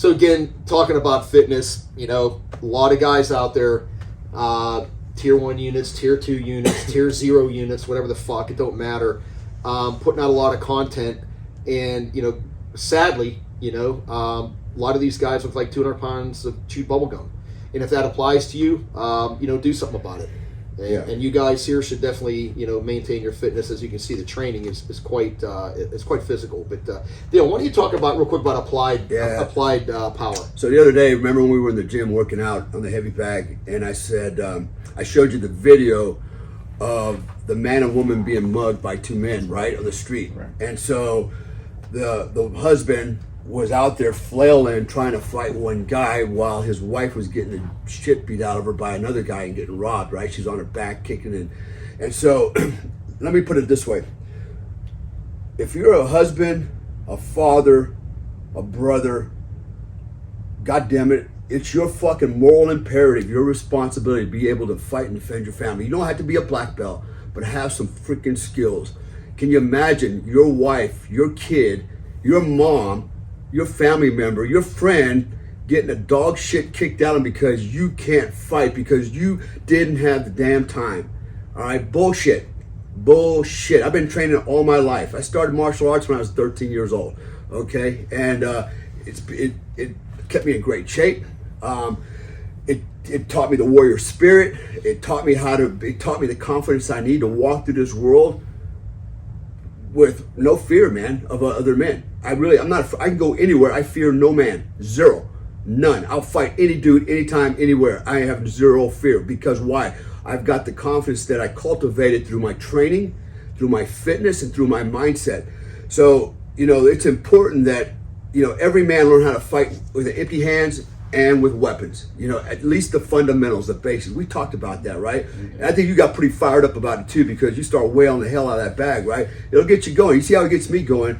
So again, talking about fitness, you know, a lot of guys out there, tier 1 units, tier 2 units, tier 0 units, whatever the fuck, it don't matter, putting out a lot of content. And, you know, sadly, you know, a lot of these guys look like 200 pounds of chewed bubble gum. And if that applies to you, you know, do something about it. And you guys here should definitely, you know, maintain your fitness. As you can see, the training is quite physical. But Dale, why don't you talk about real quick about applied power? So the other day, remember when we were in the gym working out on the heavy bag, and I said I showed you the video of the man and woman being mugged by 2 men right on the street, right. And so the husband was out there flailing, trying to fight one guy while his wife was getting the shit beat out of her by another guy and getting robbed, right? She's on her back kicking in. And so, let me put it this way. If you're a husband, a father, a brother, God damn it, it's your fucking moral imperative, your responsibility to be able to fight and defend your family. You don't have to be a black belt, but have some freaking skills. Can you imagine your wife, your kid, your mom, your family member, your friend getting a dog shit kicked out of them because you can't fight, because you didn't have the damn time? All right, bullshit. I've been training all my life. I started martial arts when I was 13 years old, okay? And it kept me in great shape. It taught me the warrior spirit. It taught me the confidence I need to walk through this world with no fear, man, of other men. I can go anywhere. I fear no man. Zero. None. I'll fight any dude, anytime, anywhere. I have zero fear. Because why? I've got the confidence that I cultivated through my training, through my fitness, and through my mindset. So, you know, it's important that, you know, every man learn how to fight with empty hands and with weapons. You know, at least the fundamentals, the basics. We talked about that, right? Mm-hmm. And I think you got pretty fired up about it too, because you start wailing the hell out of that bag, right? It'll get you going. You see how it gets me going.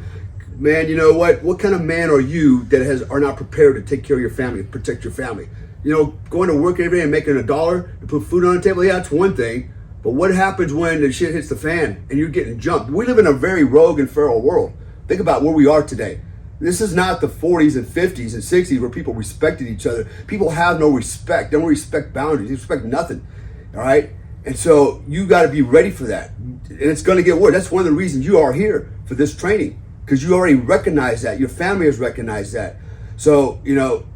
Man, you know what? What kind of man are you that are not prepared to take care of your family, protect your family? You know, going to work every day and making $1 to put food on the table, yeah, that's one thing. But what happens when the shit hits the fan and you're getting jumped? We live in a very rogue and feral world. Think about where we are today. This is not the 40s and 50s and 60s where people respected each other. People have no respect. They don't respect boundaries. They respect nothing. All right? And so you got to be ready for that. And it's going to get worse. That's one of the reasons you are here for this training, because you already recognize that. Your family has recognized that. So, you know,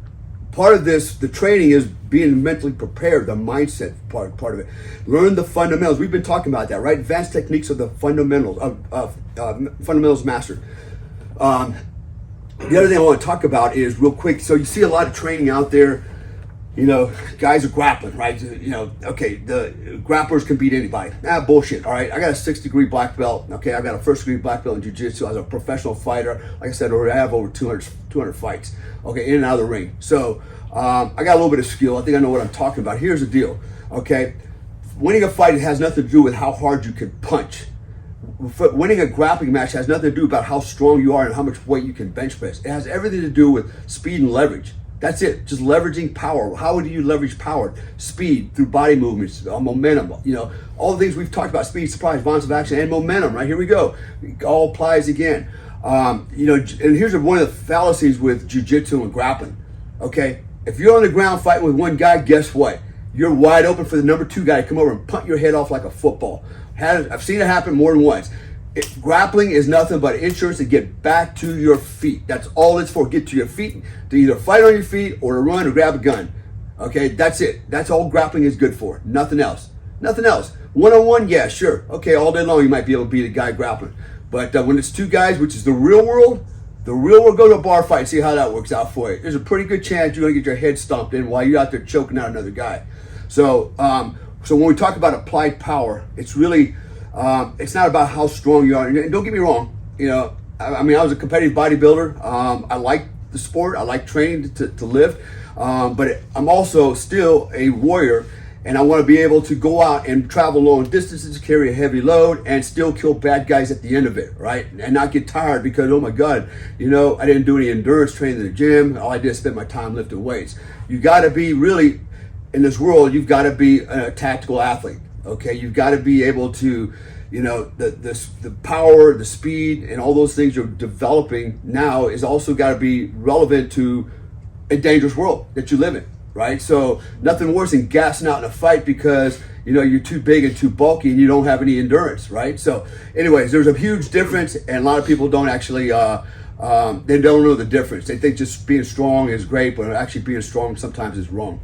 part of this, the training, is being mentally prepared, the mindset part of it. Learn the fundamentals. We've been talking about that, right? Advanced techniques are the fundamentals of fundamentals mastered. The other thing I want to talk about is real quick. So you see a lot of training out there. You know, guys are grappling, right? You know, okay, the grapplers can beat anybody. Bullshit, all right? I got a 6-degree black belt. Okay, I've got a 1st-degree black belt in jiu-jitsu. I was a professional fighter. Like I said, I have over 200 fights, okay, in and out of the ring. So I got a little bit of skill. I think I know what I'm talking about. Here's the deal, okay? Winning a fight has nothing to do with how hard you can punch. Winning a grappling match has nothing to do about how strong you are and how much weight you can bench press. It has everything to do with speed and leverage. That's it. Just leveraging power. How do you leverage power? Speed through body movements, momentum. You know, all the things we've talked about: speed, surprise, bonus of action, and momentum. Right, here we go. It all applies again. You know, and here's one of the fallacies with jiu-jitsu and grappling. Okay, if you're on the ground fighting with one guy, guess what? You're wide open for the number 2 guy to come over and punt your head off like a football. I've seen it happen more than once. Grappling is nothing but insurance to get back to your feet. That's all it's for. Get to your feet, to either fight on your feet or to run or grab a gun. Okay, that's it. That's all grappling is good for. Nothing else. Nothing else. One-on-one, yeah, sure. Okay, all day long you might be able to beat a guy grappling. But when it's 2 guys, which is the real world, go to a bar fight and see how that works out for you. There's a pretty good chance you're going to get your head stomped in while you're out there choking out another guy. So, so when we talk about applied power, it's really, it's not about how strong you are. And don't get me wrong, you know, I mean, I was a competitive bodybuilder. I like the sport. I like training to lift. But I'm also still a warrior, and I want to be able to go out and travel long distances, carry a heavy load, and still kill bad guys at the end of it, right? And not get tired because, oh my God, you know, I didn't do any endurance training in the gym. All I did is spend my time lifting weights. You got to be really, in this world, you've got to be a tactical athlete, okay? You've got to be able to, you know, the power, the speed, and all those things you're developing now is also got to be relevant to a dangerous world that you live in, right? So nothing worse than gassing out in a fight because you're too big and too bulky and you don't have any endurance, right? So anyways, there's a huge difference, and a lot of people don't actually they don't know the difference. They think just being strong is great, but actually being strong sometimes is wrong.